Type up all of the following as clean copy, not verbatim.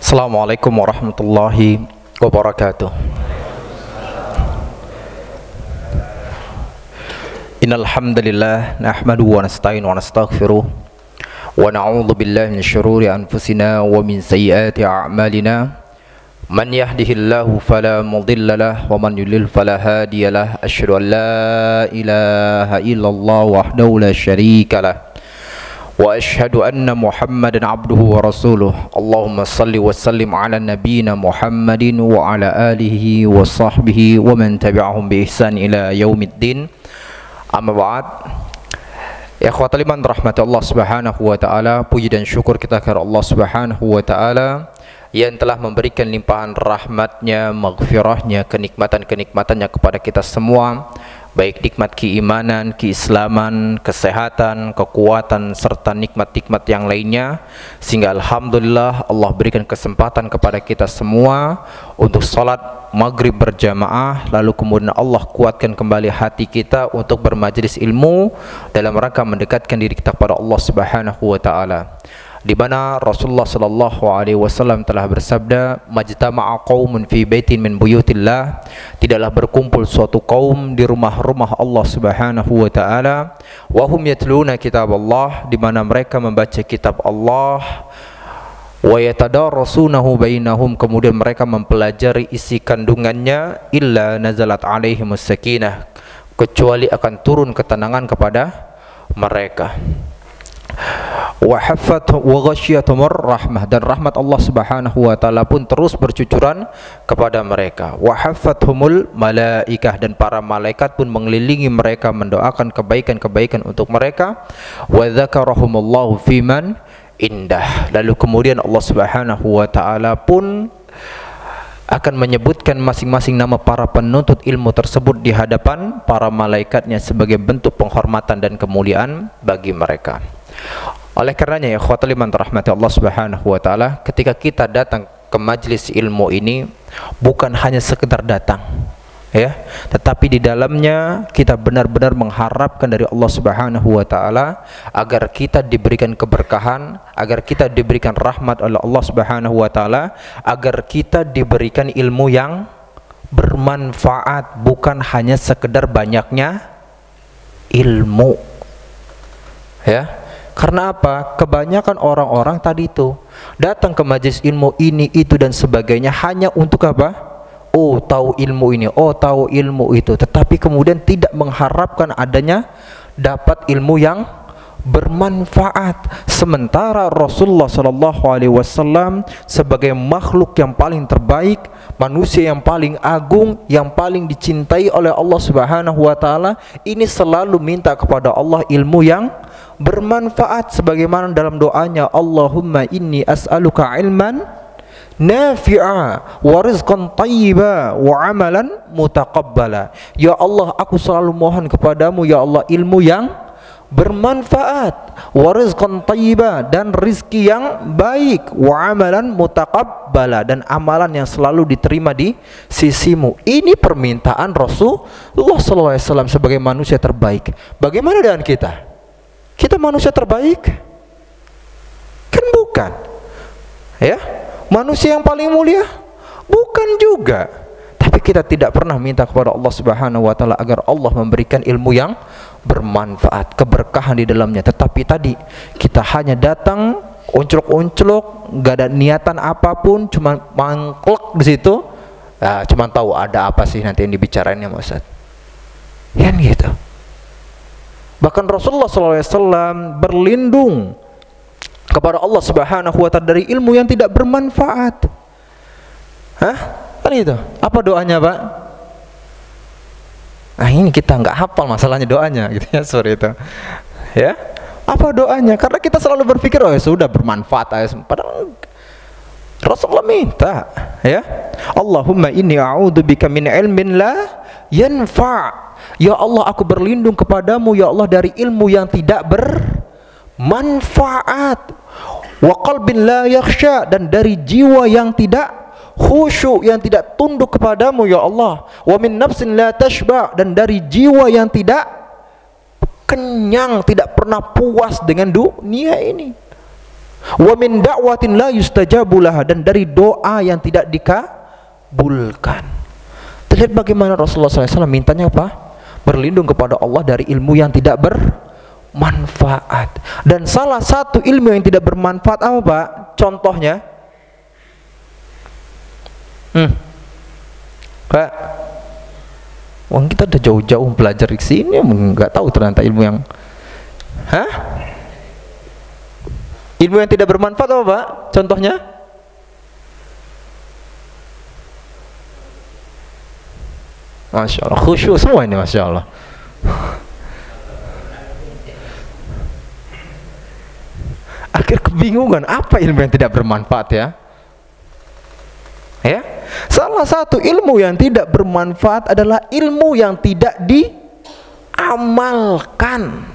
Assalamualaikum warahmatullahi wabarakatuh. Innal hamdalillah nahmaduhu wa nasta'inu wa nastaghfiruh wa na'udzu billahi min syururi anfusina wa min sayyiati a'malina. Man yahdihillahu fala mudilla lahu wa man yudlil fala hadiya lahu. Asyhadu an la ilaha illallah wahdahu la syarika lahu wa asyhadu anna Muhammadan abduhu wa rasuluh. Allahumma salli wa sallim ala nabiyyina Muhammadin wa ala alihi wa sahbihi wa man tabi'ahum bi ihsan ila yaumiddin. Amma ba'd. Ikhwatal iman rahmati Allah Subhanahu wa taala, puji dan syukur kita kepada Allah Subhanahu wa taala yang telah memberikan limpahan rahmatnya, maghfirahnya, kenikmatan-kenikmatannya kepada kita semua, baik nikmat keimanan, keislaman, kesehatan, kekuatan, serta nikmat-nikmat yang lainnya, sehingga alhamdulillah Allah berikan kesempatan kepada kita semua untuk salat maghrib berjamaah, lalu kemudian Allah kuatkan kembali hati kita untuk bermajlis ilmu dalam rangka mendekatkan diri kita kepada Allah Subhanahu wa taala, di mana Rasulullah sallallahu alaihi wasallam telah bersabda, majtama'a qaumun fi baitin min buyutillah, tidaklah berkumpul suatu kaum di rumah-rumah Allah Subhanahu wa taala, wa hum yatluna kitaballah, di mana mereka membaca kitab Allah, wa yatadarasunahu bainahum, kemudian mereka mempelajari isi kandungannya, illa nazalat alaihimus sakinah, kecuali akan turun ketenangan kepada mereka. Wa haffat wa ghasyiyatumur rahmah, dan rahmat Allah Subhanahu wa taala pun terus bercucuran kepada mereka. Wa haffathumul malaikah, dan para malaikat pun mengelilingi mereka mendoakan kebaikan-kebaikan untuk mereka. Wa dzakarahumullahu fiman indah, lalu kemudian Allah Subhanahu wa taala pun akan menyebutkan masing-masing nama para penuntut ilmu tersebut di hadapan para malaikatnya sebagai bentuk penghormatan dan kemuliaan bagi mereka. Oleh karenanya ya ikhwatal iman rahmati Allah Subhanahu wa taala, ketika kita datang ke majlis ilmu ini bukan hanya sekedar datang, ya, tetapi di dalamnya kita benar-benar mengharapkan dari Allah Subhanahu wa taala agar kita diberikan keberkahan, agar kita diberikan rahmat oleh Allah Subhanahu wa taala, agar kita diberikan ilmu yang bermanfaat, bukan hanya sekedar banyaknya ilmu, ya. Karena apa? Kebanyakan orang-orang tadi itu datang ke majelis ilmu ini, itu dan sebagainya hanya untuk apa? Oh, tahu ilmu ini, oh tahu ilmu itu, tetapi kemudian tidak mengharapkan adanya dapat ilmu yang bermanfaat. Sementara Rasulullah sallallahu alaihi wasallam sebagai makhluk yang paling terbaik, manusia yang paling agung, yang paling dicintai oleh Allah Subhanahu wa taala, ini selalu minta kepada Allah ilmu yang bermanfaat, sebagaimana dalam doanya, Allahumma inni as'aluka ilman nafi'a wa rizqan thayyiba wa amalan mutaqabbala. Ya Allah, aku selalu mohon kepadamu ya Allah ilmu yang bermanfaat, wa rizqan thayyiba, dan rizki yang baik, wa amalan mutaqabbala, dan amalan yang selalu diterima di sisimu. Ini permintaan Rasulullah SAW sebagai manusia terbaik. Bagaimana dengan kita? Kita manusia terbaik? Kan bukan, ya. Manusia yang paling mulia? Bukan juga. Tapi kita tidak pernah minta kepada Allah Subhanahu wa taala agar Allah memberikan ilmu yang bermanfaat, keberkahan di dalamnya. Tetapi tadi kita hanya datang unclok-unclok, gak ada niatan apapun, cuma mangklek di situ. Nah, cuma tahu ada apa sih nanti yang dibicarainnya Ustaz. Kan gitu. Bahkan Rasulullah SAW berlindung kepada Allah Subhanahu wa taala dari ilmu yang tidak bermanfaat. Hah? Kan itu. Apa doanya, Pak? Nah, ini kita nggak hafal masalahnya doanya gitu ya, sorry itu. Ya. Apa doanya? Karena kita selalu berpikir oh ya sudah bermanfaat aja. Padahal Rasulullah minta, ya. Allahumma inni a'udzubika min ilmin la yanfa'. Ya Allah, aku berlindung kepadamu ya Allah dari ilmu yang tidak bermanfaat, wa qalbin la yakhsha, dan dari jiwa yang tidak khusyuk, yang tidak tunduk kepadamu ya Allah, wa min nafsin la tashba', dan dari jiwa yang tidak kenyang, tidak pernah puas dengan dunia ini. Wa min da'watin la yustajabu laha, dan dari doa yang tidak dikabulkan. Terlihat bagaimana Rasulullah SAW mintanya apa? Berlindung kepada Allah dari ilmu yang tidak bermanfaat. Dan salah satu ilmu yang tidak bermanfaat apa, Pak? Contohnya, Pak, wong kita udah jauh-jauh belajar di sini, nggak tahu ternyata ilmu yang, ilmu yang tidak bermanfaat apa, Pak? Contohnya? Masya Allah, khusyuk semua ini, Masya Allah. Akhir kebingungan, apa ilmu yang tidak bermanfaat ya? Ya, salah satu ilmu yang tidak bermanfaat adalah ilmu yang tidak diamalkan,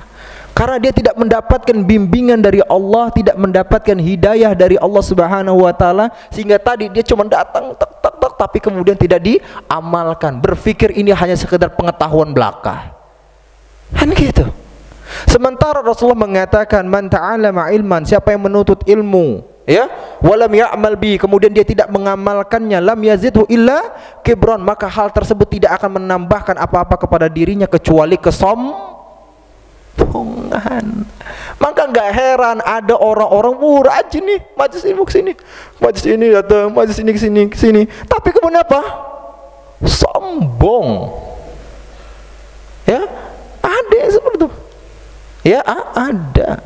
karena dia tidak mendapatkan bimbingan dari Allah, tidak mendapatkan hidayah dari Allah Subhanahu wa taala, sehingga tadi dia cuma datang tek tek tek, tapi kemudian tidak diamalkan, berpikir ini hanya sekedar pengetahuan belaka. Kan gitu. Sementara Rasulullah mengatakan, man ta'allama ilman, siapa yang menuntut ilmu, ya, walam ya'mal bi, kemudian dia tidak mengamalkannya, lam yazidhu illa kibron, maka hal tersebut tidak akan menambahkan apa-apa kepada dirinya kecuali kesombongan. Maka nggak heran ada orang-orang rajin nih majelis ilmu kesini, majelis ini datang, majelis ini kesini, tapi kemudian apa? Sombong. Ya, ada yang seperti itu. Ya, ada.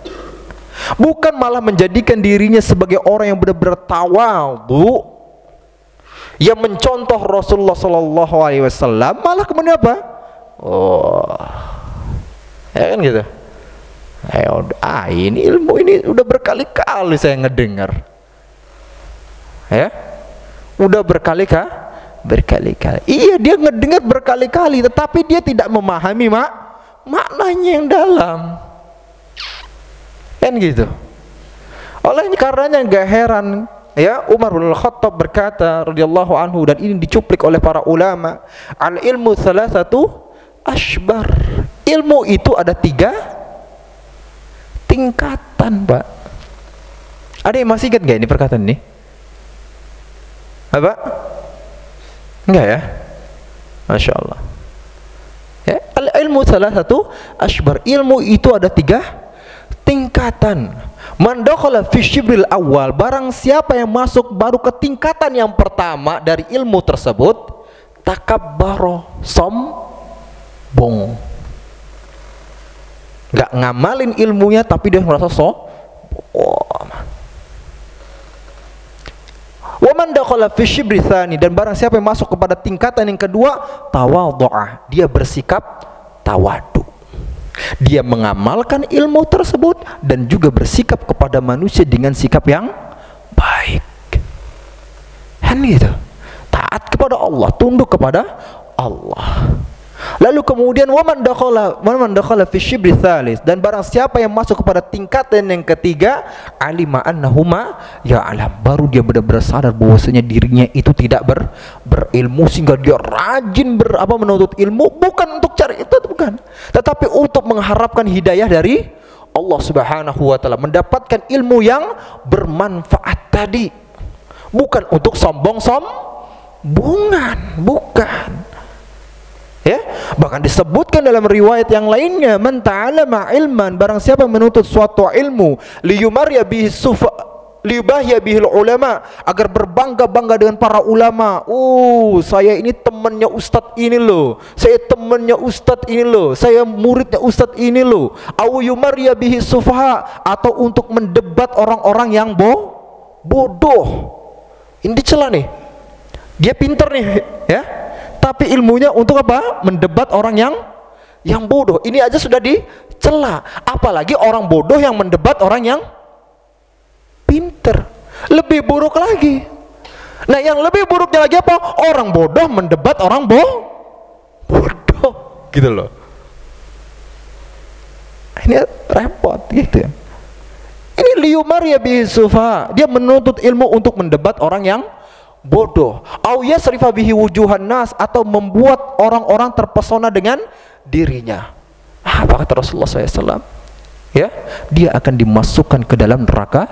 Bukan malah menjadikan dirinya sebagai orang yang benar-benar tawadhu, yang mencontoh Rasulullah Sallallahu Alaihi Wasallam, malah kemudian apa? Oh, ya kan gitu. Ini ilmu ini udah berkali-kali saya ngedengar, ya, udah berkali-kali. Iya, dia ngedengar berkali-kali, tetapi dia tidak memahami maknanya yang dalam. Kan gitu. Oleh karenanya gak heran ya, Umar bin Khattab berkata radhiyallahu anhu, dan ini dicuplik oleh para ulama, al ilmu salasatu ashbar, ilmu itu ada 3 tingkatan, Pak. Ada yang masih ingat gak ini perkataan ini? Apa? Enggak ya? Masya Allah ya, al ilmu salasatu ashbar, ilmu itu ada 3 tingkatan. Man dakhala fi syibril awal, barang siapa yang masuk baru ke tingkatan yang pertama dari ilmu tersebut, takabbaro, sombong, nggak ngamalin ilmunya tapi dia merasa wa man dakhala fi syibri tsani, dan barang siapa yang masuk kepada tingkatan yang kedua, tawadhu'a, dia bersikap tawadu. Dia mengamalkan ilmu tersebut dan juga bersikap kepada manusia dengan sikap yang baik. Kan gitu. Taat kepada Allah, tunduk kepada Allah. Lalu kemudian waman dakhala fi syibri tsalis, dan barang siapa yang masuk kepada tingkatan yang ketiga, alima annahuma ya'lam, baru dia benar-benar sadar bahwasanya dirinya itu tidak berilmu, sehingga dia rajin menuntut ilmu, bukan untuk cari itu, bukan, tetapi untuk mengharapkan hidayah dari Allah Subhanahu wa taala, mendapatkan ilmu yang bermanfaat tadi, bukan untuk sombongan, bukan. Ya, bahkan disebutkan dalam riwayat yang lainnya, man ta'allama ilman, barang siapa menuntut suatu ilmu, liyumarya bihi sufa, liyubahya bihil ulama, agar berbangga-bangga dengan para ulama. Saya ini temannya ustadz ini loh, saya temannya ustadz ini loh, saya muridnya ustadz ini loh. Au yumarya bihi sufaha, atau untuk mendebat orang-orang yang bodoh. Ini dicela nih, dia pinter nih, ya, tapi ilmunya untuk apa? Mendebat orang yang bodoh. Ini aja sudah dicela, apalagi orang bodoh yang mendebat orang yang pinter. Lebih buruk lagi. Nah, yang lebih buruknya lagi apa? Orang bodoh mendebat orang bodoh, gitu loh. Ini repot gitu ya. Ini liyumar ya bisufa, dia menuntut ilmu untuk mendebat orang yang bodoh. Au yasrifa bihi wujuhan nas, atau membuat orang-orang terpesona dengan dirinya. Apa kata Rasulullah SAW? Ya, dia akan dimasukkan ke dalam neraka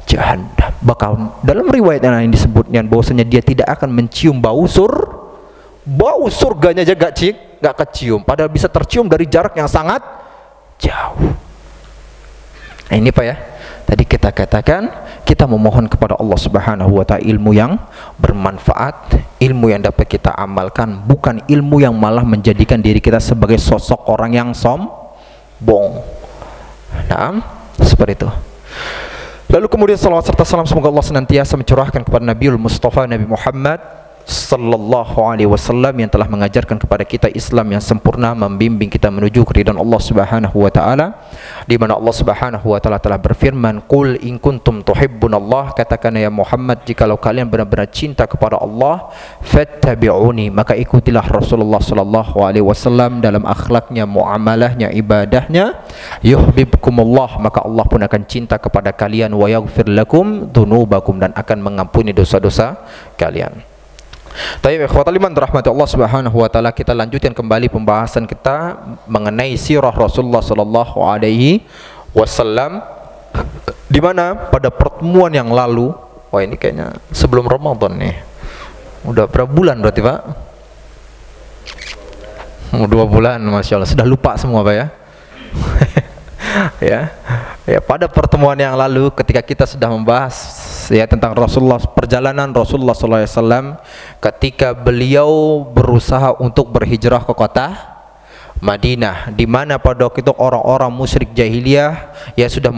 jahannam. Bakal dalam riwayat yang lain disebutnya bahwasanya dia tidak akan mencium bau surganya aja gak kecium, padahal bisa tercium dari jarak yang sangat jauh. Nah, ini Pak ya, tadi kita katakan kita memohon kepada Allah Subhanahu wa ta'ala ilmu yang bermanfaat, ilmu yang dapat kita amalkan, bukan ilmu yang malah menjadikan diri kita sebagai sosok orang yang sombong. Nah, seperti itu. Lalu kemudian salawat serta salam semoga Allah senantiasa mencurahkan kepada Nabiul Mustafa Nabi Muhammad sallallahu alaihi wasallam yang telah mengajarkan kepada kita Islam yang sempurna, membimbing kita menuju keridhaan Allah Subhanahu wa taala, di mana Allah Subhanahu wa taala telah berfirman, "Qul in kuntum tuhibbunallah," katakan ya Muhammad, jikalau kalian benar-benar cinta kepada Allah, fattabi'uni, maka ikutilah Rasulullah sallallahu alaihi wasallam dalam akhlaknya, muamalahnya, ibadahnya, yuhibbukumullah, maka Allah pun akan cinta kepada kalian, wa yaghfir lakum dzunubakum, dan akan mengampuni dosa-dosa kalian. Baik, ikhwatal iman rahmati Allah Subhanahu wa taala, kita lanjutkan kembali pembahasan kita mengenai sirah Rasulullah sallallahu alaihi wasallam, di mana pada pertemuan yang lalu, wah ini kayaknya sebelum Ramadan nih. Udah berapa bulan berarti, Pak? 2 bulan, Masya Allah, sudah lupa semua Pak ya. Ya, pada pertemuan yang lalu ketika kita sudah membahas ya tentang Rasulullah, perjalanan Rasulullah SAW ketika beliau berusaha untuk berhijrah ke kota Madinah, di mana pada waktu itu orang-orang musyrik jahiliyah ya sudah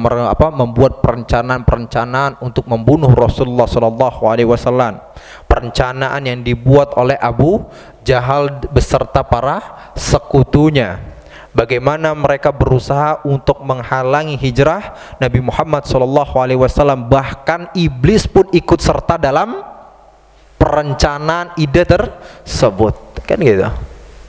membuat perencanaan untuk membunuh Rasulullah SAW. Perencanaan yang dibuat oleh Abu Jahal beserta para sekutunya. Bagaimana mereka berusaha untuk menghalangi hijrah Nabi Muhammad SAW, bahkan iblis pun ikut serta dalam perencanaan ide tersebut, kan gitu.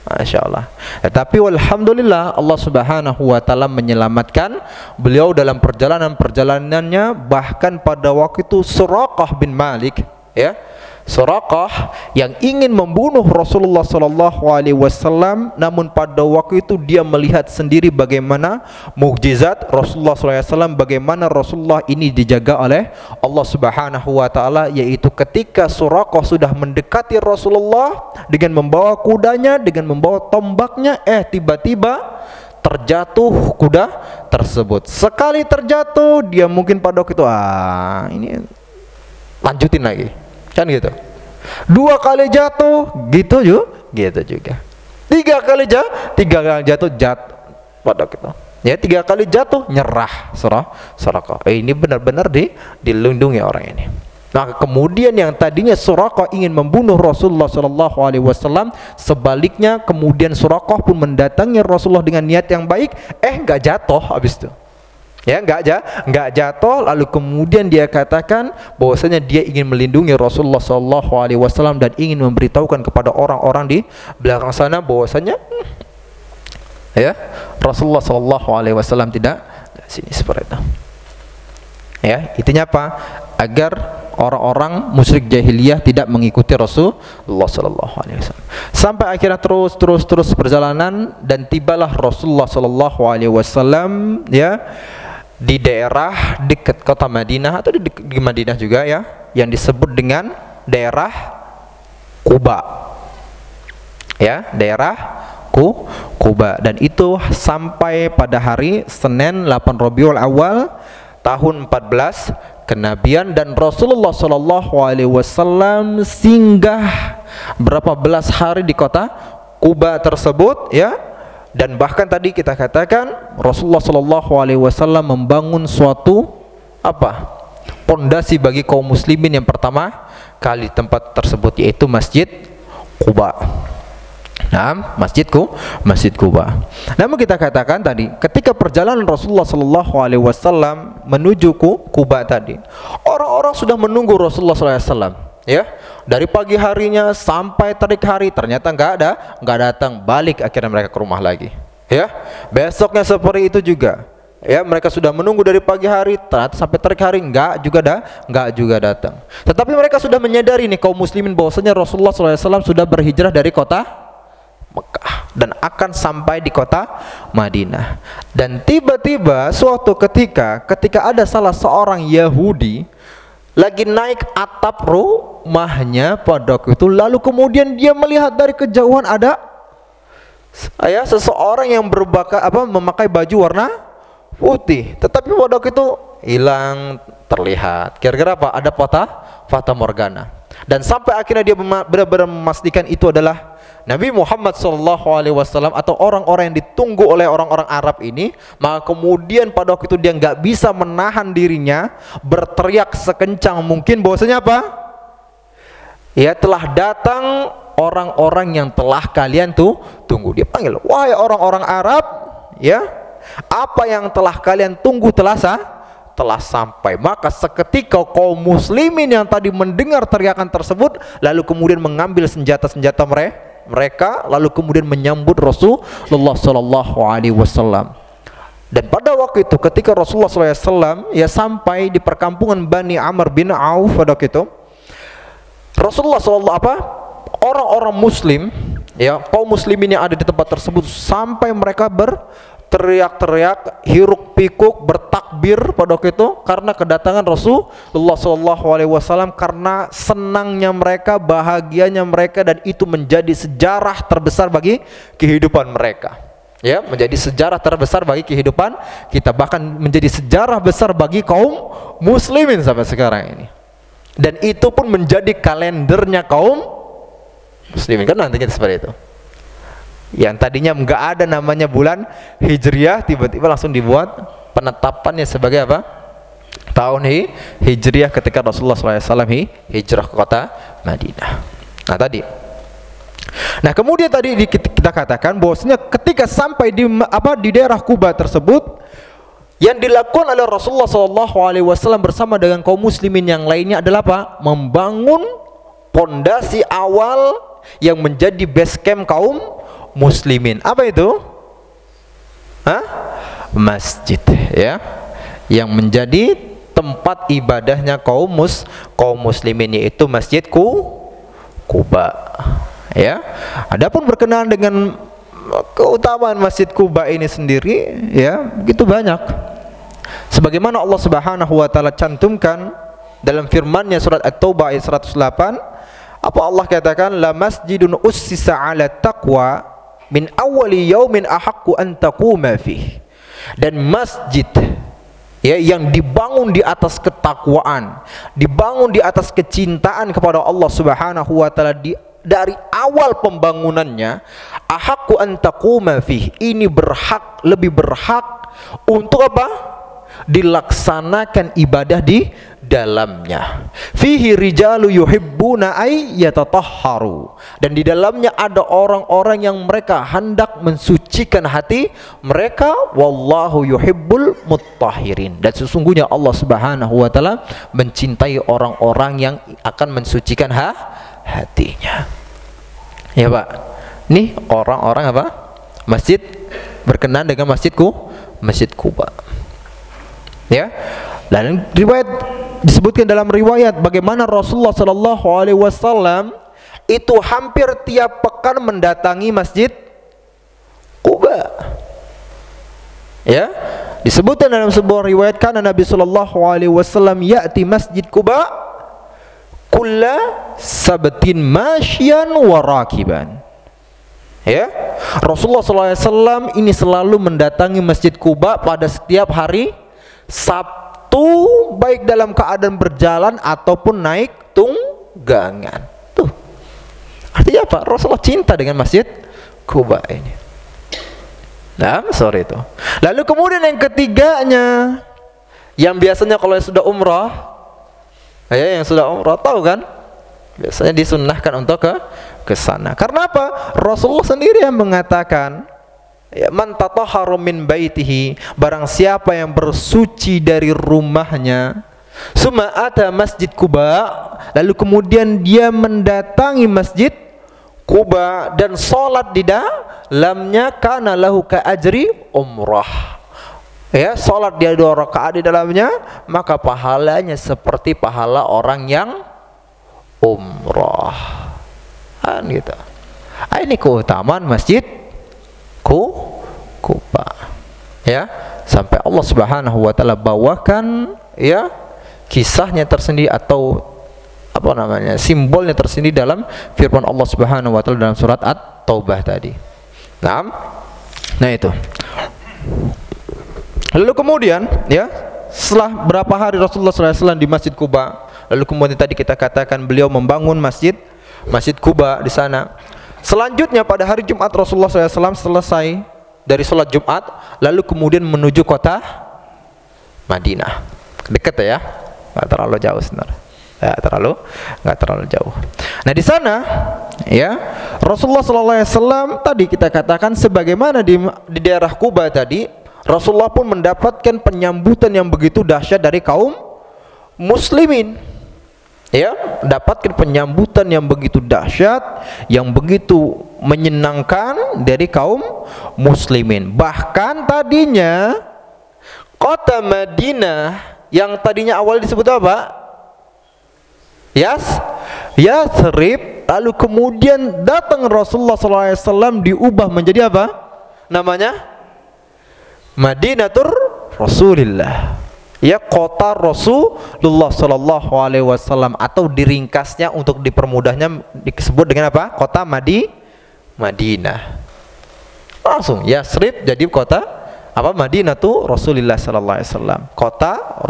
Masya Allah. Tapi alhamdulillah Allah Subhanahu wa taala menyelamatkan beliau dalam perjalanannya, bahkan pada waktu itu Suraqah bin Malik ya, Suraqah yang ingin membunuh Rasulullah SAW, namun pada waktu itu dia melihat sendiri bagaimana mukjizat Rasulullah SAW, bagaimana Rasulullah ini dijaga oleh Allah Subhanahu wa taala, yaitu ketika Suraqah sudah mendekati Rasulullah dengan membawa kudanya, dengan membawa tombaknya, tiba-tiba terjatuh kuda tersebut. Sekali terjatuh, dia mungkin pada waktu itu ini lanjutin lagi, kan gitu. 2 kali jatuh, gitu juga. 3 kali jatuh pada gitu. Ya, 3 kali jatuh nyerah Suraqah. Ini benar-benar dilindungi orang ini. Nah, kemudian yang tadinya Suraqah ingin membunuh Rasulullah SAW, sebaliknya kemudian Suraqah pun mendatangi Rasulullah dengan niat yang baik, nggak jatuh habis itu. Ya, nggak jatuh. Lalu kemudian dia katakan bahwasanya dia ingin melindungi Rasulullah SAW dan ingin memberitahukan kepada orang-orang di belakang sana bahwasanya ya Rasulullah SAW tidak sini seperti itu. Ya, intinya apa? Agar orang-orang musyrik jahiliyah tidak mengikuti Rasulullah SAW. Sampai akhirnya terus perjalanan, dan tibalah Rasulullah SAW ya di daerah dekat kota Madinah, atau di Madinah juga ya, yang disebut dengan daerah Quba. Ya, daerah Quba, dan itu sampai pada hari Senin 8 Rabiul Awal tahun 14 kenabian, dan Rasulullah SAW singgah berapa belas hari di kota Quba tersebut ya. Dan bahkan tadi kita katakan Rasulullah SAW membangun suatu pondasi bagi kaum muslimin yang pertama kali tempat tersebut, yaitu Masjid Quba. Nah, Masjid Quba. Namun kita katakan tadi, ketika perjalanan Rasulullah SAW menuju Quba tadi, orang-orang sudah menunggu Rasulullah SAW. Ya, dari pagi harinya sampai terik hari ternyata nggak datang, balik akhirnya mereka ke rumah lagi. Ya, besoknya seperti itu juga. Ya, mereka sudah menunggu dari pagi hari, ternyata sampai terik hari nggak juga datang. Tetapi mereka sudah menyadari nih kaum muslimin bahwasanya Rasulullah SAW sudah berhijrah dari kota Mekah. Mekah dan akan sampai di kota Madinah. Dan tiba-tiba suatu ketika ada salah seorang Yahudi lagi naik atap rumahnya pada waktu itu, lalu kemudian dia melihat dari kejauhan ada seseorang yang memakai baju warna putih, tetapi pada waktu itu hilang terlihat. Kira-kira apa? Ada fata morgana. Dan sampai akhirnya dia benar-benar memastikan itu adalah Nabi Muhammad SAW atau orang-orang yang ditunggu oleh orang-orang Arab ini. Maka kemudian pada waktu itu dia nggak bisa menahan dirinya, berteriak sekencang mungkin bahwasanya apa? Ya, telah datang orang-orang yang telah kalian tunggu. Dia panggil, wahai orang-orang Arab, ya, apa yang telah kalian tunggu telah sampai. Maka seketika kaum muslimin yang tadi mendengar teriakan tersebut lalu kemudian mengambil senjata-senjata mereka lalu kemudian menyambut Rasulullah SAW. Dan pada waktu itu ketika Rasulullah SAW ya sampai di perkampungan Bani Amr bin Auf, pada waktu itu Rasulullah SAW orang-orang muslim, ya, kaum muslimin yang ada di tempat tersebut sampai mereka berteriak-teriak, hiruk pikuk, bertakbir pada waktu itu karena kedatangan Rasulullah SAW, karena senangnya mereka, bahagianya mereka, dan itu menjadi sejarah terbesar bagi kehidupan mereka. Ya, menjadi sejarah terbesar bagi kehidupan kita, bahkan menjadi sejarah besar bagi kaum muslimin sampai sekarang ini. Dan itu pun menjadi kalendernya kaum muslimin, kan nantinya seperti itu. Yang tadinya enggak ada namanya bulan Hijriah, tiba-tiba langsung dibuat penetapannya sebagai apa? Tahun Hijriah ketika Rasulullah SAW hijrah ke kota Madinah. Nah tadi. Nah kemudian tadi kita katakan bahwasanya ketika sampai di daerah Kuba tersebut, yang dilakukan oleh Rasulullah SAW bersama dengan kaum muslimin yang lainnya adalah apa? Membangun pondasi awal yang menjadi base camp kaum muslimin. Apa itu? Masjid, ya, yang menjadi tempat ibadahnya kaum muslimin, yaitu Masjid Kuba. Ya, adapun berkenaan dengan keutamaan Masjid Kuba ini sendiri, ya, begitu banyak. Sebagaimana Allah Subhanahu wa taala cantumkan dalam firman-Nya surat At-Taubah ayat 108, apa Allah katakan? La masjidun ussisa 'ala taqwa min awwali yaumin ahaqqu an taquma fih. Dan masjid, ya, yang dibangun di atas ketakwaan, dibangun di atas kecintaan kepada Allah Subhanahu wa taala dari awal pembangunannya, ahaqqu an taquma fih, ini lebih berhak untuk apa? Dilaksanakan ibadah di dalamnya. Fihi rijalu yuhibbuna ay yatatahharu, dan di dalamnya ada orang-orang yang mereka hendak mensucikan hati mereka. Wallahu yuhibbul muttahhirin, dan sesungguhnya Allah Subhanahu wa taala mencintai orang-orang yang akan mensucikan hatinya. Ya Pak, nih orang-orang apa? Masjid berkenaan dengan Masjid Kuba. Ya, dan riwayat disebutkan dalam riwayat bagaimana Rasulullah SAW itu hampir tiap pekan mendatangi Masjid Kuba. Ya, disebutkan dalam sebuah riwayat, karena Nabi SAW ya'ti Masjid Kuba kulla sabtin masyan wa rakiban. Ya, Rasulullah SAW ini selalu mendatangi Masjid Kuba pada setiap hari Sabtu, baik dalam keadaan berjalan ataupun naik tunggangan. Tuh, artinya apa? Rasulullah cinta dengan Masjid Kuba ini. Nah, sore itu. Lalu kemudian yang ketiganya, yang biasanya kalau sudah umrah, ya, yang sudah umrah tahu kan, biasanya disunnahkan untuk ke sana. Karena apa? Rasulullah sendiri yang mengatakan, ya, man tatahharu min baitihi, barang siapa yang bersuci dari rumahnya, summa ata Masjid Kuba, lalu kemudian dia mendatangi Masjid Kuba dan salat di dalamnya, kana lahu ka ajri umrah. Ya, salat dia 2 rakaat di dalamnya, maka pahalanya seperti pahala orang yang umrah. Kan gitu. Nah, ini keutamaan Masjid Quba. Ya, sampai Allah Subhanahu wa taala bawakan ya kisahnya tersendiri atau apa namanya? Simbolnya tersendiri dalam firman Allah Subhanahu wa taala dalam surat At-Taubah tadi. Nah itu. Lalu kemudian ya, setelah berapa hari Rasulullah SAW di Masjid Quba, lalu kemudian tadi kita katakan beliau membangun Masjid Quba di sana. Selanjutnya pada hari Jumat Rasulullah SAW selesai dari sholat Jumat, lalu kemudian menuju kota Madinah. Dekat ya, nggak terlalu jauh sebenarnya. Nggak terlalu jauh. Nah di sana ya Rasulullah SAW tadi kita katakan sebagaimana di daerah Quba tadi, Rasulullah pun mendapatkan penyambutan yang begitu dahsyat dari kaum muslimin. Ya, dapatkan penyambutan yang begitu dahsyat, yang begitu menyenangkan dari kaum muslimin. Bahkan tadinya kota Madinah yang tadinya awal disebut apa? Yathrib, lalu kemudian datang Rasulullah SAW diubah menjadi apa? Namanya Madinatur Rasulillah. Ya, kota Rasulullah Sallallahu Alaihi Wasallam, atau diringkasnya untuk dipermudahnya disebut dengan apa? Kota Madinah. Langsung Yathrib jadi kota apa? Madinatu Rasulillah Sallallahu Alaihi Wasallam, kota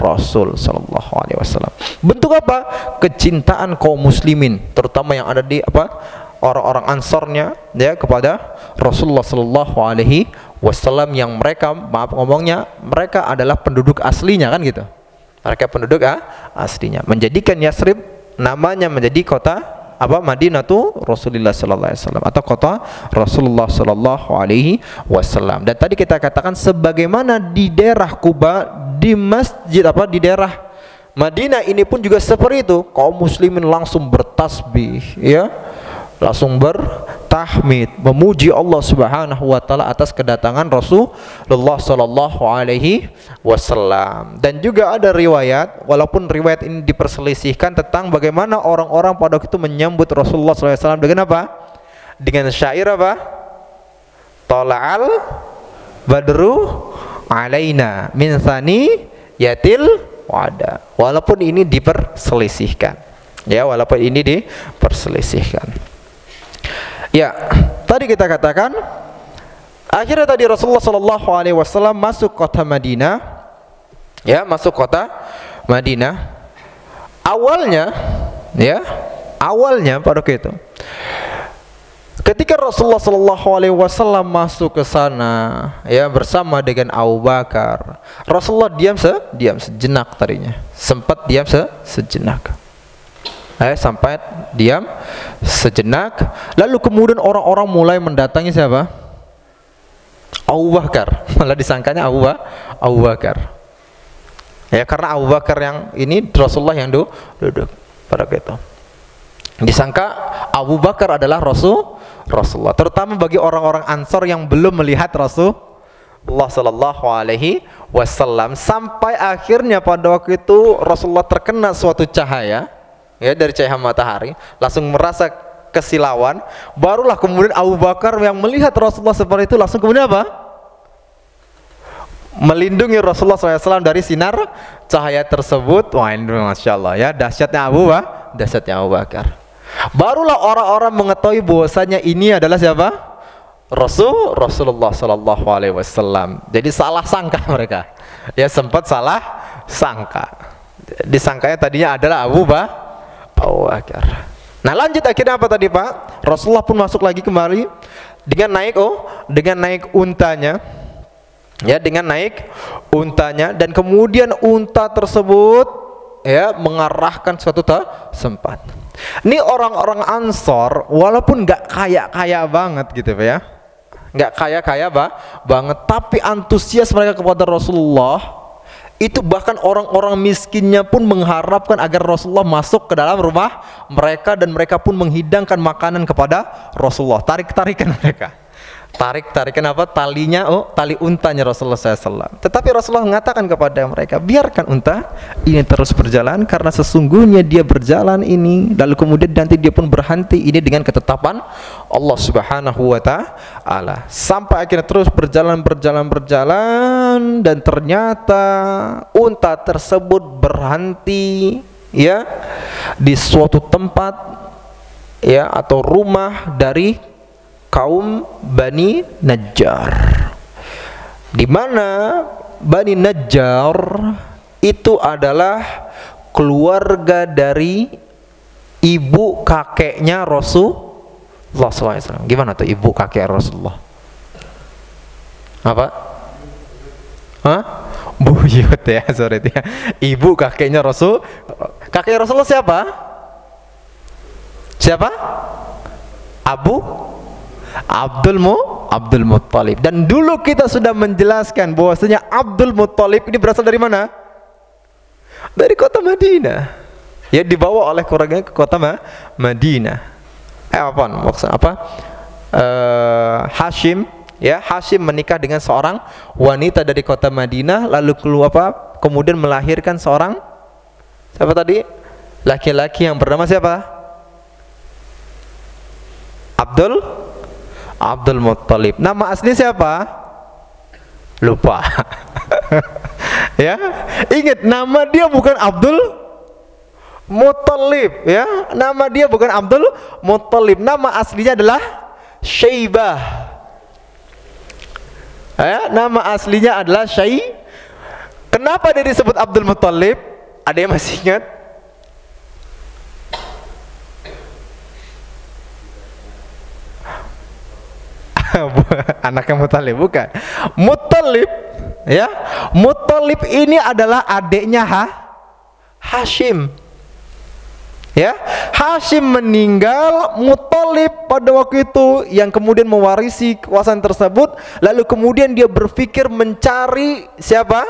Rasul Sallallahu Alaihi Wasallam. Bentuk apa? Kecintaan kaum muslimin, terutama yang ada di apa? Orang-orang Ansarnya ya kepada Rasulullah Sallallahu Alaihi Wasallam, yang mereka, maaf ngomongnya, mereka adalah penduduk aslinya kan gitu. Mereka penduduk aslinya, menjadikan Yathrib namanya menjadi kota apa? Madinatu Rasulullah Sallallahu Alaihi Wasallam, atau kota Rasulullah Sallallahu Alaihi Wasallam. Dan tadi kita katakan sebagaimana di daerah Quba, di masjid apa? Di daerah Madinah ini pun juga seperti itu. Kaum muslimin langsung bertasbih ya, langsung bertahmid, memuji Allah Subhanahu wa taala atas kedatangan Rasulullah sallallahu alaihi wasallam. Dan juga ada riwayat, walaupun riwayat ini diperselisihkan, tentang bagaimana orang-orang pada waktu itu menyambut Rasulullah sallallahu alaihi wasallam dengan apa? Dengan syair apa? Tala'al badru alaina min yatil wada. Walaupun ini diperselisihkan. Ya, walaupun ini diperselisihkan. Ya, tadi kita katakan akhirnya tadi Rasulullah Shallallahu Alaihi Wasallam masuk kota Madinah, ya, masuk kota Madinah. Awalnya, ya, awalnya pada waktu itu, ketika Rasulullah Shallallahu Alaihi Wasallam masuk ke sana, ya, bersama dengan Abu Bakar, Rasulullah diam sejenak tadinya, sempat diam sejenak. Sampai diam sejenak, lalu kemudian orang-orang mulai mendatangi siapa? Abu Bakar. Malah disangkanya Abu Bakar. Ya, karena Abu Bakar yang ini Rasulullah yang duduk pada itu. Disangka Abu Bakar adalah Rasulullah, terutama bagi orang-orang Ansor yang belum melihat Rasulullah Sallallahu Alaihi Wasallam, sampai akhirnya pada waktu itu Rasulullah terkena suatu cahaya, ya, dari cahaya matahari, langsung merasa kesilauan. Barulah kemudian Abu Bakar yang melihat Rasulullah seperti itu langsung kemudian apa? Melindungi Rasulullah SAW dari sinar cahaya tersebut. Wah, ini Masya Allah ya, dahsyatnya Abu Bakar. Barulah orang-orang mengetahui bahwasanya ini adalah siapa? Rasulullah Sallallahu Alaihi Wasallam. Jadi salah sangka mereka, ya, sempat salah sangka. Disangkanya tadinya adalah Abu Bakar. Nah, lanjut akhirnya apa tadi Pak? Rasulullah pun masuk lagi kembali dengan naik untanya, ya, dengan naik untanya, dan kemudian unta tersebut, ya, mengarahkan suatu tempat. Ini orang-orang Ansor walaupun nggak kaya banget gitu ya, nggak kaya banget, tapi antusias mereka kepada Rasulullah. Itu bahkan orang-orang miskinnya pun mengharapkan agar Rasulullah masuk ke dalam rumah mereka, dan mereka pun menghidangkan makanan kepada Rasulullah. Tarik-tarikan mereka. tarik-tarikan apa talinya, tali untanya Rasulullah SAW. Tetapi Rasulullah mengatakan kepada mereka, biarkan unta ini terus berjalan, karena sesungguhnya dia berjalan ini lalu kemudian nanti dia pun berhenti ini dengan ketetapan Allah Subhanahu wa Ta'ala, sampai akhirnya terus berjalan dan ternyata unta tersebut berhenti ya di suatu tempat ya atau rumah dari kaum Bani Najjar, di mana Bani Najjar itu adalah keluarga dari ibu kakeknya Rasulullah SAW. Gimana tuh ibu kakek Rasulullah? Apa? Hah? Buyut ya, sorry ya. Ibu kakeknya Rasul. Kakek Rasulullah siapa? Siapa? Abdul Muttalib. Dan dulu kita sudah menjelaskan bahwasanya Abdul Muttalib ini berasal dari mana? Dari kota Madinah. Ya, dibawa oleh keluarganya ke kota Madinah. Hashim, ya, Hashim menikah dengan seorang wanita dari kota Madinah, lalu kemudian melahirkan seorang siapa tadi? Laki-laki yang bernama siapa? Abdul Muttalib. Nama asli siapa? Lupa. Ya, ingat nama dia bukan Abdul Muttalib, ya. Nama dia bukan Abdul Muttalib. Nama aslinya adalah Syaibah. Ya, nama aslinya adalah Kenapa dia disebut Abdul Muttalib? Ada yang masih ingat? Anaknya Muttalib, bukan. Muttalib, ya. Muttalib ini adalah adiknya Hashim. Ya, Hashim meninggal, Muttalib pada waktu itu yang kemudian mewarisi kekuasaan tersebut, lalu kemudian dia berpikir mencari siapa?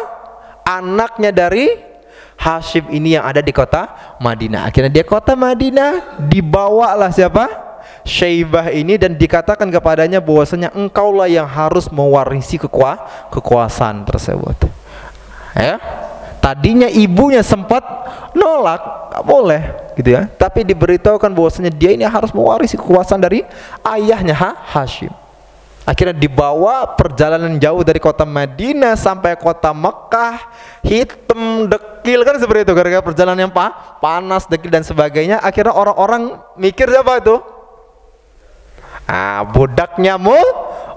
Anaknya dari Hashim ini yang ada di kota Madinah. Akhirnya dia kota Madinah, dibawalah siapa? Syaibah ini, dan dikatakan kepadanya bahwasanya engkaulah yang harus mewarisi kekuasaan tersebut. Ya, tadinya ibunya sempat nolak, nggak boleh, gitu ya. Tapi diberitahukan bahwasanya dia ini harus mewarisi kekuasaan dari ayahnya Hashim. Akhirnya dibawa perjalanan jauh dari kota Madinah sampai kota Mekah, hitam, dekil kan seperti itu, gara-gara perjalanan yang panas, dekil dan sebagainya. Akhirnya orang-orang mikir siapa itu? Budaknya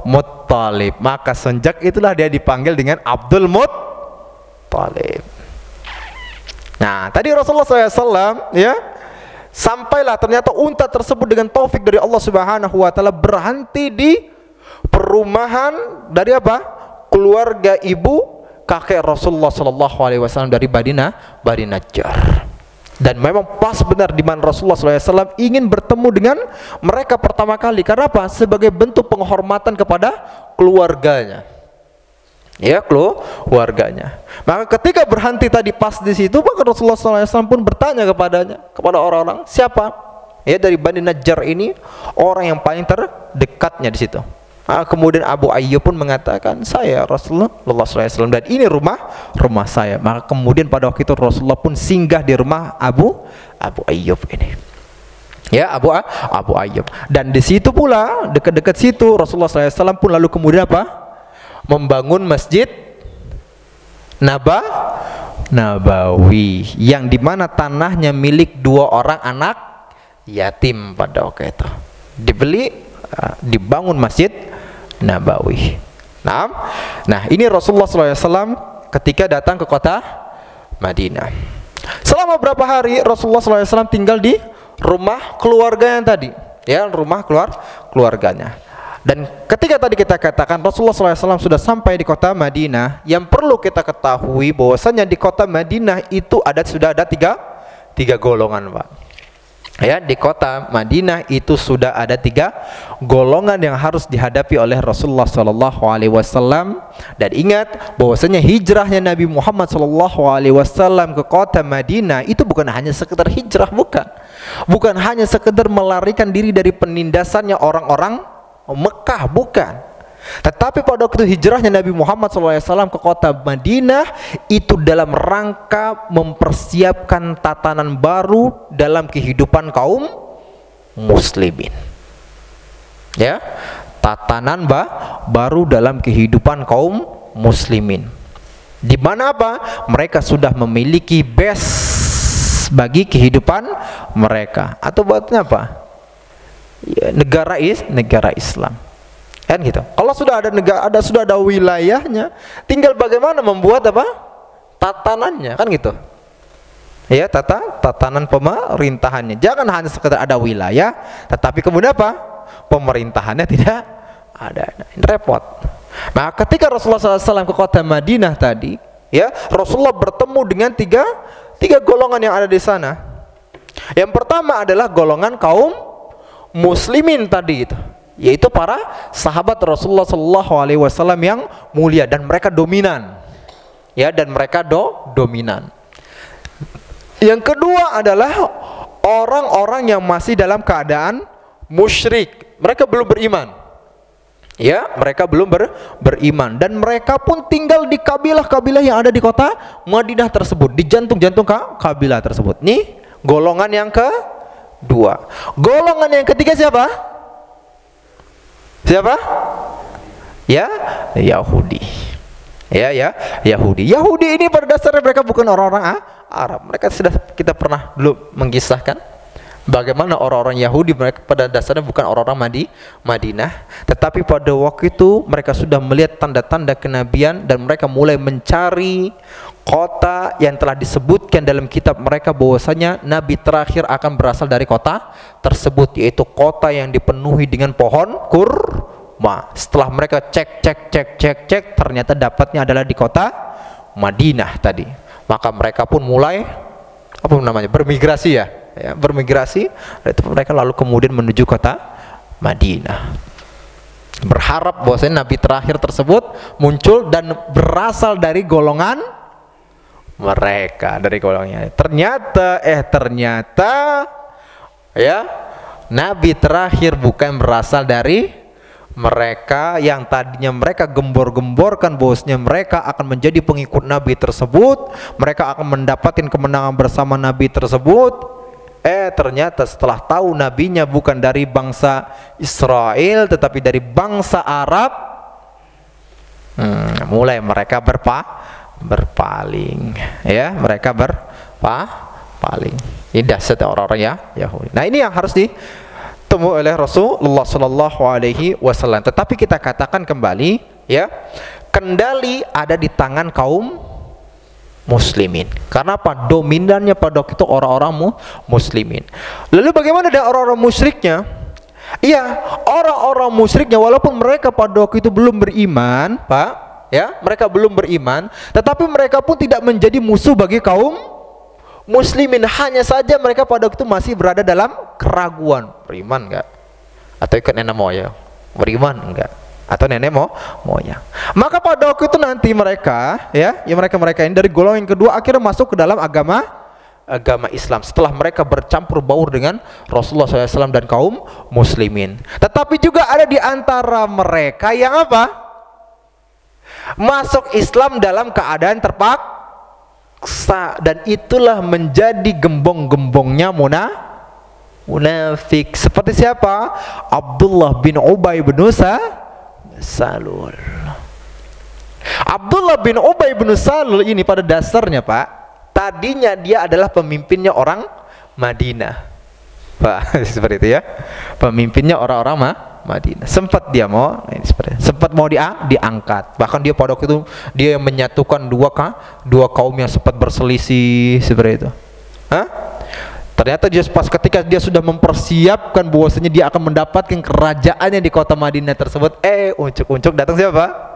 Muttalib. Maka sejak itulah dia dipanggil dengan Abdul Muttalib. Nah, tadi Rasulullah SAW ya, sampailah ternyata unta tersebut dengan taufik dari Allah Subhanahu wa Ta'ala berhenti di perumahan dari apa? Keluarga ibu kakek Rasulullah SAW dari Bani Najjar. Dan memang pas benar di mana Rasulullah SAW ingin bertemu dengan mereka pertama kali. Karena apa? Sebagai bentuk penghormatan kepada keluarganya. Ya, keluarganya. Maka ketika berhenti tadi pas di situ, maka Rasulullah SAW pun bertanya kepada orang-orang, siapa? Ya, dari Bani Najjar ini orang yang paling terdekatnya di situ. Kemudian Abu Ayyub pun mengatakan, saya Rasulullah SAW, dan ini rumah saya. Maka kemudian pada waktu itu Rasulullah pun singgah di rumah Abu Ayyub ini. Ya, Abu Ayyub. Dan di situ pula, dekat-dekat situ Rasulullah SAW pun lalu kemudian apa? Membangun masjid Nabawi, yang dimana tanahnya milik 2 orang anak yatim pada waktu itu. Dibangun masjid Nabawi. Nah, ini Rasulullah SAW ketika datang ke kota Madinah. Selama berapa hari Rasulullah SAW tinggal di rumah keluarganya tadi, ya, rumah keluarganya. Dan ketika tadi kita katakan Rasulullah SAW sudah sampai di kota Madinah, yang perlu kita ketahui bahwasanya di kota Madinah itu sudah ada tiga golongan, Pak. Ya, di kota Madinah itu sudah ada 3 golongan yang harus dihadapi oleh Rasulullah SAW. Dan ingat bahwasanya hijrahnya Nabi Muhammad SAW ke kota Madinah itu bukan hanya sekedar hijrah, bukan hanya sekedar melarikan diri dari penindasannya orang-orang Mekah, bukan. Tetapi pada waktu hijrahnya Nabi Muhammad SAW ke kota Madinah itu dalam rangka mempersiapkan tatanan baru dalam kehidupan kaum muslimin. Ya, tatanan baru dalam kehidupan kaum muslimin. Di mana apa? Mereka sudah memiliki base bagi kehidupan mereka. Atau buatnya apa? Ya, negara Islam. Kan gitu. Kalau sudah ada negara, sudah ada wilayahnya, tinggal bagaimana membuat apa? Tatanannya, kan gitu. Ya, tatanan pemerintahannya. Jangan hanya sekedar ada wilayah, tetapi kemudian apa? Pemerintahannya tidak ada. Ini repot. Nah, ketika Rasulullah SAW ke kota Madinah tadi, ya, Rasulullah bertemu dengan tiga golongan yang ada di sana. Yang pertama adalah golongan kaum muslimin tadi itu, yaitu para sahabat Rasulullah SAW yang mulia, dan mereka dominan. Ya, dan mereka dominan. Yang kedua adalah orang-orang yang masih dalam keadaan musyrik. Mereka belum beriman. Ya, mereka belum beriman, dan mereka pun tinggal di kabilah-kabilah yang ada di kota Madinah tersebut, di jantung-jantung kabilah tersebut. Nih, golongan yang kedua. Golongan yang ketiga siapa? Siapa? Ya, Yahudi. Ya, Yahudi. Yahudi ini pada dasarnya mereka bukan orang-orang Arab. Mereka sudah kita pernah dulu mengisahkan bagaimana orang-orang Yahudi, mereka pada dasarnya bukan orang-orang Madinah, tetapi pada waktu itu mereka sudah melihat tanda-tanda kenabian, dan mereka mulai mencari kota yang telah disebutkan dalam kitab mereka bahwasanya nabi terakhir akan berasal dari kota tersebut, yaitu kota yang dipenuhi dengan pohon kurma. Setelah mereka cek, ternyata dapatnya adalah di kota Madinah tadi. Maka mereka pun mulai bermigrasi, bermigrasi. Itu mereka lalu kemudian menuju kota Madinah, berharap bahwasanya nabi terakhir tersebut muncul dan berasal dari golongan mereka, dari golongannya. Ternyata ya, nabi terakhir bukan berasal dari mereka yang tadinya mereka gembor-gemborkan bahwasanya mereka akan menjadi pengikut nabi tersebut, mereka akan mendapatkan kemenangan bersama nabi tersebut. Ternyata setelah tahu nabinya bukan dari bangsa Israel tetapi dari bangsa Arab, mulai mereka berpaling. Ya, mereka berpaling. Ini dahsyat orang-orang Yahudi. Nah, ini yang harus ditemui oleh Rasulullah SAW. Tetapi kita katakan kembali, ya, kendali ada di tangan kaum muslimin. Karena apa? Dominannya pada waktu itu orang-orang muslimin. Lalu bagaimana dengan orang-orang musyriknya? Iya, orang-orang musyriknya walaupun mereka pada waktu itu belum beriman, Pak, ya, mereka belum beriman, tetapi mereka pun tidak menjadi musuh bagi kaum muslimin. Hanya saja mereka pada waktu itu masih berada dalam keraguan, beriman enggak? Atau ikut nenek moyang? Beriman enggak? Atau nenek moyang. Maka pada waktu itu nanti mereka, mereka ini dari golongan yang kedua akhirnya masuk ke dalam agama Islam setelah mereka bercampur baur dengan Rasulullah SAW dan kaum muslimin. Tetapi juga ada di antara mereka yang apa? Masuk Islam dalam keadaan terpaksa, dan itulah menjadi gembong-gembongnya munafik. Seperti siapa? Abdullah bin Ubay bin Salul. Abdullah bin Ubay bin Salul ini pada dasarnya, Pak, tadinya dia adalah pemimpinnya orang Madinah, Pak. Seperti itu ya, pemimpinnya orang-orang Madinah. Sempat dia mau diangkat. Bahkan dia pada waktu itu dia menyatukan dua kaum yang sempat berselisih seperti itu. Ternyata ketika dia sudah mempersiapkan bahwasanya dia akan mendapatkan kerajaannya di kota Madinah tersebut, uncuk-uncuk datang siapa?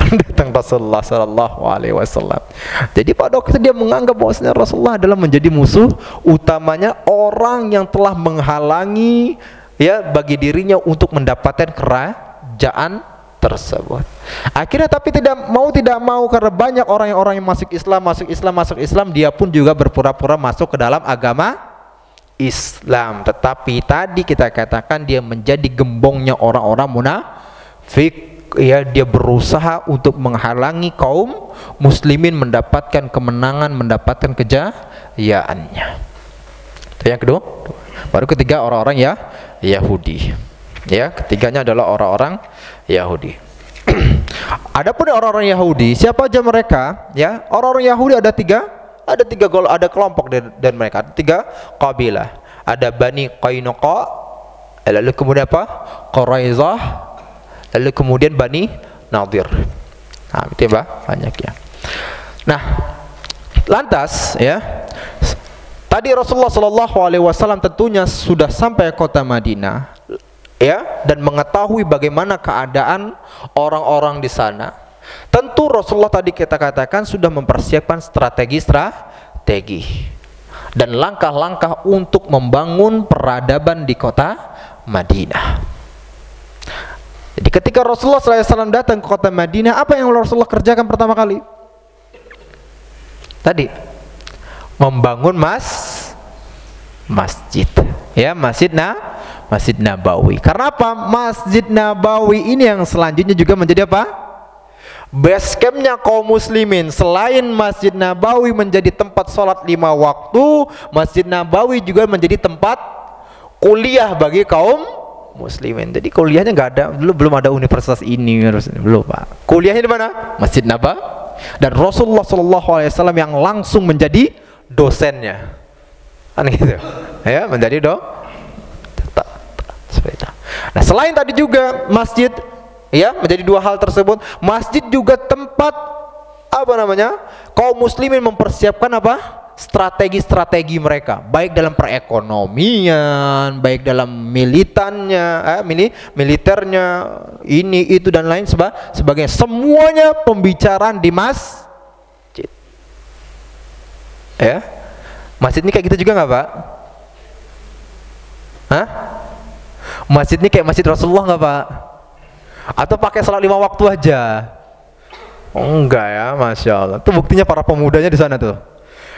Datang Rasulullah SAW. Jadi pada waktu itu dia menganggap bahwasanya Rasulullah adalah menjadi musuh utamanya, orang yang telah menghalangi bagi dirinya untuk mendapatkan kerajaan tersebut. Akhirnya tapi tidak mau karena banyak orang yang masuk Islam, dia pun juga berpura-pura masuk ke dalam agama Islam. Tetapi tadi kita katakan dia menjadi gembongnya orang-orang ya, dia berusaha untuk menghalangi kaum muslimin mendapatkan kemenangan, mendapatkan kejayaannya. Itu yang kedua. Baru ketiga orang-orang ya Yahudi. Ya, ketiganya adalah orang-orang Yahudi. Adapun orang-orang Yahudi, siapa aja mereka? Ya, orang-orang Yahudi ada tiga kelompok dan mereka ada tiga kabilah. Ada Bani Qainuqa, lalu kemudian apa? Quraizah, lalu kemudian Bani Nadir. Nah, itu ya, banyak ya. Nah, lantas ya, tadi Rasulullah SAW tentunya sudah sampai kota Madinah, ya, dan mengetahui bagaimana keadaan orang-orang di sana. Tentu Rasulullah tadi kita katakan sudah mempersiapkan strategi dan langkah-langkah untuk membangun peradaban di kota Madinah. Jadi ketika Rasulullah SAW datang ke kota Madinah, apa yang Rasulullah kerjakan pertama kali? Tadi membangun masjid, ya, Masjid Nabawi. Karena apa? Masjid Nabawi ini yang selanjutnya juga menjadi apa? Base campnya kaum muslimin. Selain Masjid Nabawi menjadi tempat sholat 5 waktu, Masjid Nabawi juga menjadi tempat kuliah bagi kaum muslimin. Jadi kuliahnya nggak ada, belum ada universitas ini, belum, Pak. Kuliahnya di mana? Masjid Nabawi. Dan Rasulullah SAW yang langsung menjadi dosennya, kan gitu, ya, menjadi seperti itu. Nah, selain tadi juga masjid, ya, menjadi dua hal tersebut. Masjid juga tempat apa namanya? Kaum muslimin mempersiapkan apa? Strategi-strategi mereka, baik dalam perekonomian, baik dalam militernya, ini itu dan lain sebagainya. Semuanya pembicaraan di masjid. Ya, masjid ini kayak gitu juga nggak, Pak? Hah? Masjid ini kayak masjid Rasulullah nggak, Pak? Atau pakai salat 5 waktu aja? Oh, enggak ya, Masya Allah. Itu buktinya para pemudanya di sana tuh.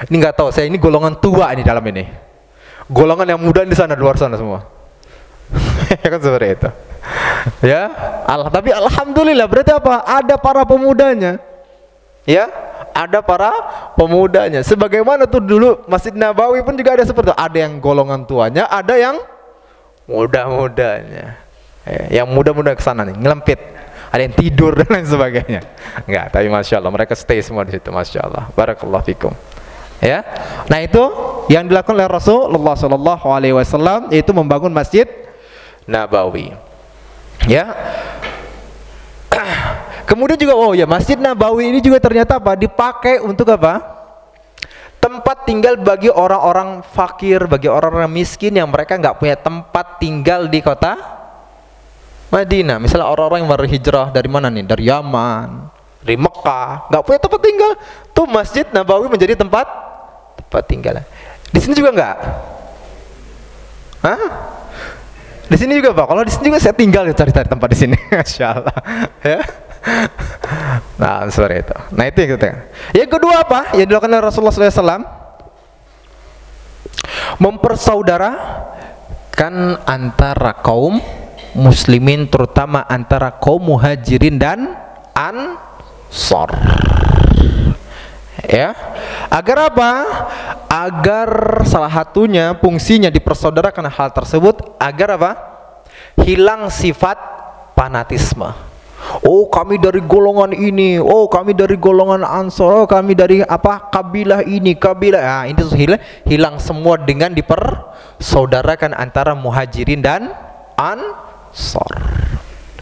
Ini nggak tahu, saya ini golongan tua ini dalam ini. Golongan yang muda di sana, luar sana semua. Ya kan seperti itu. Ya, tapi alhamdulillah, berarti apa? Ada para pemudanya. Ya, ada para pemudanya. Sebagaimana tuh dulu Masjid Nabawi pun juga ada seperti itu. Ada yang golongan tuanya, ada yang muda-mudanya. Yang muda-muda ke sana nih, ngelempit. Ada yang tidur dan lain sebagainya. Enggak, tapi Masya Allah, mereka stay semua di situ, Masya Allah. Barakallahu fikum. Ya, nah itu yang dilakukan oleh Rasulullah SAW, yaitu membangun Masjid Nabawi. Ya, kemudian juga, oh ya, Masjid Nabawi ini juga ternyata apa? Dipakai untuk apa? Tempat tinggal bagi orang-orang fakir, bagi orang-orang miskin yang mereka nggak punya tempat tinggal di kota Madinah. Misalnya orang-orang yang berhijrah dari mana nih? Dari Yaman, dari Mekah, nggak punya tempat tinggal. Tuh Masjid Nabawi menjadi tempat tinggal. Di sini juga nggak? Hah? Di sini juga, Pak? Kalau di sini juga saya tinggal, cari-cari tempat di sini. Masya Allah. Ya. Nah, seperti itu. Nah, itu yang ketiga. Yang kedua apa? Yang dilakukan oleh Rasulullah SAW, mempersaudarakan antara kaum muslimin, terutama antara kaum muhajirin dan ansor. Ya, agar apa? Agar salah satunya fungsinya dipersaudarakan hal tersebut, agar apa? Hilang sifat fanatisme. Oh, kami dari golongan ini, oh kami dari golongan ansor, oh kami dari apa, kabilah ini, kabilah. Nah, ini hilang semua dengan dipersaudarakan antara muhajirin dan ansor.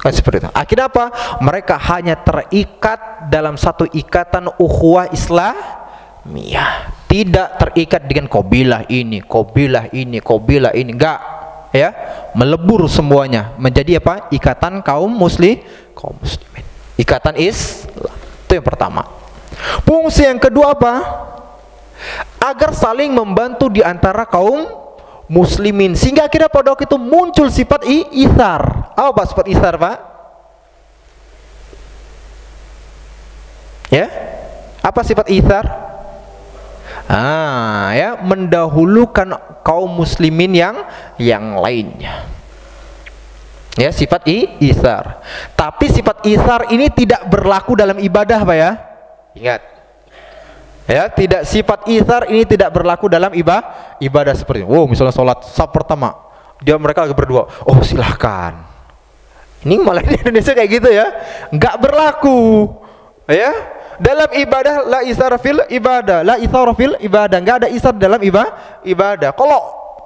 Kan seperti itu. Akhirnya apa? Mereka hanya terikat dalam satu ikatan ukhuwah Islamiyah. Tidak terikat dengan kabilah ini, kabilah ini, kabilah ini. Enggak, ya. Melebur semuanya menjadi apa? Ikatan kaum muslimin. Ikatan Islam. Itu yang pertama. Fungsi yang kedua apa? Agar saling membantu di antara kaum muslimin, sehingga akhirnya pada waktu itu muncul sifat ithar. Apa sifat ithar, Pak? Ya, apa sifat ithar? Ya, mendahulukan kaum muslimin yang lainnya. Ya, sifat itsar. Tapi sifat itsar ini tidak berlaku dalam ibadah, Pak ya. Ingat. Ya, tidak, sifat itsar ini tidak berlaku dalam ibadah seperti ini. Oh, misalnya sholat saf pertama, mereka lagi berdua. Oh, silahkan. Ini malah di Indonesia kayak gitu ya. Nggak berlaku. Ya. Dalam ibadah la itsar fil ibadah, la itsar fil ibadah. Nggak ada itsar dalam ibadah. Kalau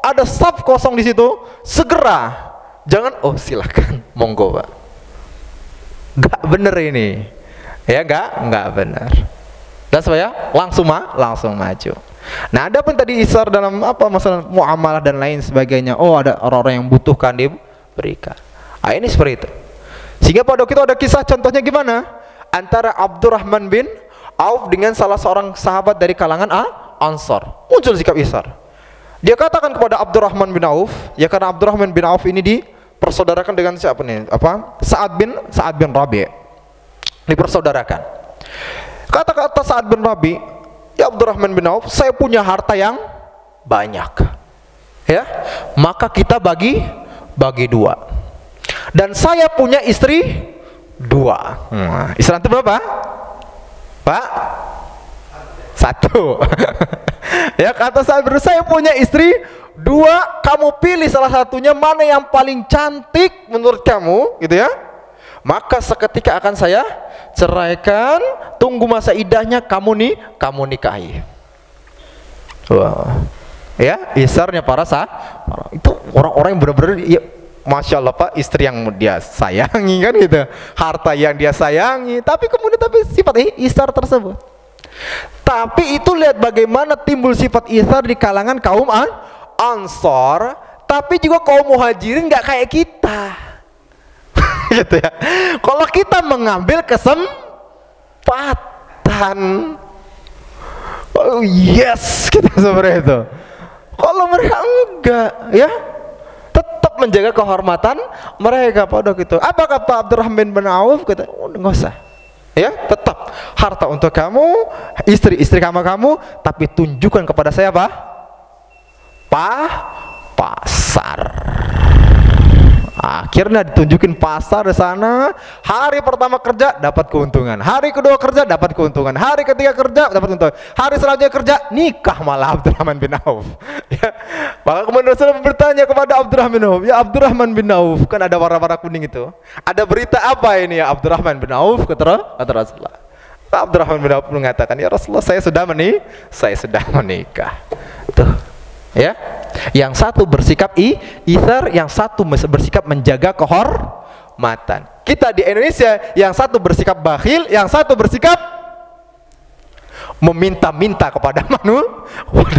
ada saf kosong di situ, segera. Jangan, oh silahkan, monggo Pak. Nggak bener ini. Ya, nggak bener. Dan saya langsung maju. Nah, ada pun tadi itsar dalam apa, masalah muamalah dan lain sebagainya. Oh, ada orang-orang yang butuhkan diberikan. Ah, ini seperti itu. Sehingga pada waktu itu ada kisah, contohnya gimana? Antara Abdurrahman bin Auf dengan salah seorang sahabat dari kalangan Ansar. Muncul sikap itsar. Dia katakan kepada Abdurrahman bin Auf, ya karena Abdurrahman bin Auf ini dipersaudarakan dengan siapa nih? Apa? Sa'ad bin Rabi'. Dipersaudarakan. Kata-kata Sa'ad bin Rabi', ya Abdurrahman bin Auf, saya punya harta yang banyak. Ya, maka kita bagi dua. Dan saya punya istri dua. Istri antum berapa? Pak? Satu. Ya, kata saya punya istri dua, kamu pilih salah satunya, mana yang paling cantik menurut kamu, gitu ya. Maka seketika akan saya ceraikan, tunggu masa iddahnya, kamu nikahi. Wah. Ya, isarnya para itu orang-orang yang benar-benar ya, Masya Allah Pak, istri yang dia sayangi kan gitu, harta yang dia sayangi, tapi kemudian sifat isar tersebut. Tapi itu lihat bagaimana timbul sifat itsar di kalangan kaum Ansor, tapi juga kaum Muhajirin nggak kayak kita. Gitu ya. Kalau kita mengambil kesempatan, oh yes, kita seperti itu. Kalau mereka enggak, ya tetap menjaga kehormatan mereka pada gitu. Apa kata Abdurrahman bin Auf? Kata, oh, nggak usah. Ya, tetap harta untuk kamu, istri kamu, tapi tunjukkan kepada saya apa? Pasar. Akhirnya ditunjukin pasar di sana. Hari pertama kerja dapat keuntungan, hari kedua kerja dapat keuntungan, hari ketiga kerja dapat keuntungan, hari selanjutnya kerja nikah malah Abdurrahman bin Auf. Ya. Maka kemudian Rasulullah bertanya kepada Abdurrahman bin Auf, ya Abdurrahman bin Auf, kan ada warna-warna kuning itu, ada berita apa ini ya Abdurrahman bin Auf? Kata Rasulullah. Abdurrahman bin Auf mengatakan, ya Rasulullah, saya sudah menikah. Tuh, ya. Yang satu bersikap itsar, yang satu bersikap menjaga kehormatan. Kita di Indonesia, yang satu bersikap bakhil, yang satu bersikap meminta-minta kepada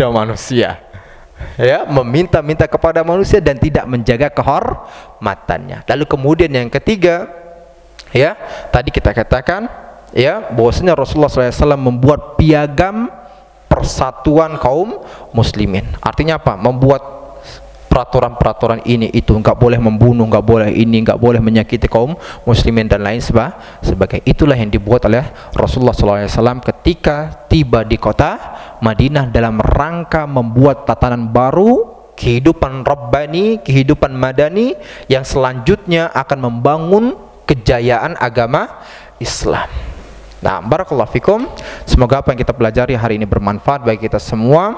manusia. Ya, meminta-minta kepada manusia dan tidak menjaga kehormatannya. Lalu kemudian yang ketiga, ya, tadi kita katakan, ya, bahwasanya Rasulullah SAW membuat piagam persatuan kaum muslimin. Artinya apa? Membuat peraturan-peraturan ini itu, nggak boleh membunuh, nggak boleh ini, nggak boleh menyakiti kaum muslimin dan lain sebagainya. Itulah yang dibuat oleh Rasulullah SAW ketika tiba di kota Madinah dalam rangka membuat tatanan baru, kehidupan rabbani, kehidupan madani yang selanjutnya akan membangun kejayaan agama Islam. Nah, barakallahu fikum. Semoga apa yang kita pelajari hari ini bermanfaat bagi kita semua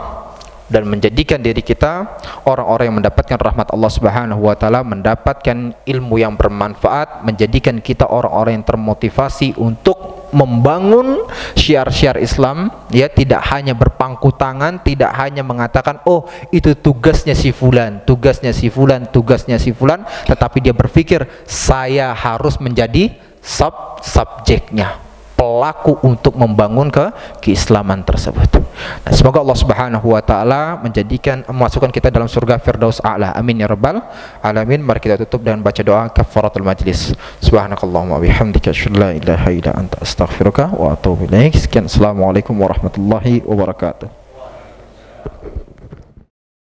dan menjadikan diri kita orang-orang yang mendapatkan rahmat Allah Subhanahu wa taala, mendapatkan ilmu yang bermanfaat, menjadikan kita orang-orang yang termotivasi untuk membangun syiar-syiar Islam, ya, tidak hanya berpangku tangan, tidak hanya mengatakan oh itu tugasnya si fulan, tetapi dia berpikir saya harus menjadi subjeknya, pelaku untuk membangun keislaman tersebut. Nah, semoga Allah Subhanahu wa taala memasukkan kita dalam surga Firdaus A'la. Amin ya rabbal alamin. Mari kita tutup dengan baca doa kafaratul majlis. Subhanakallahumma wa bihamdika asyhadu an la ilaha illa anta astaghfiruka wa atubu ilaik. Sekian, assalamualaikum warahmatullahi wabarakatuh.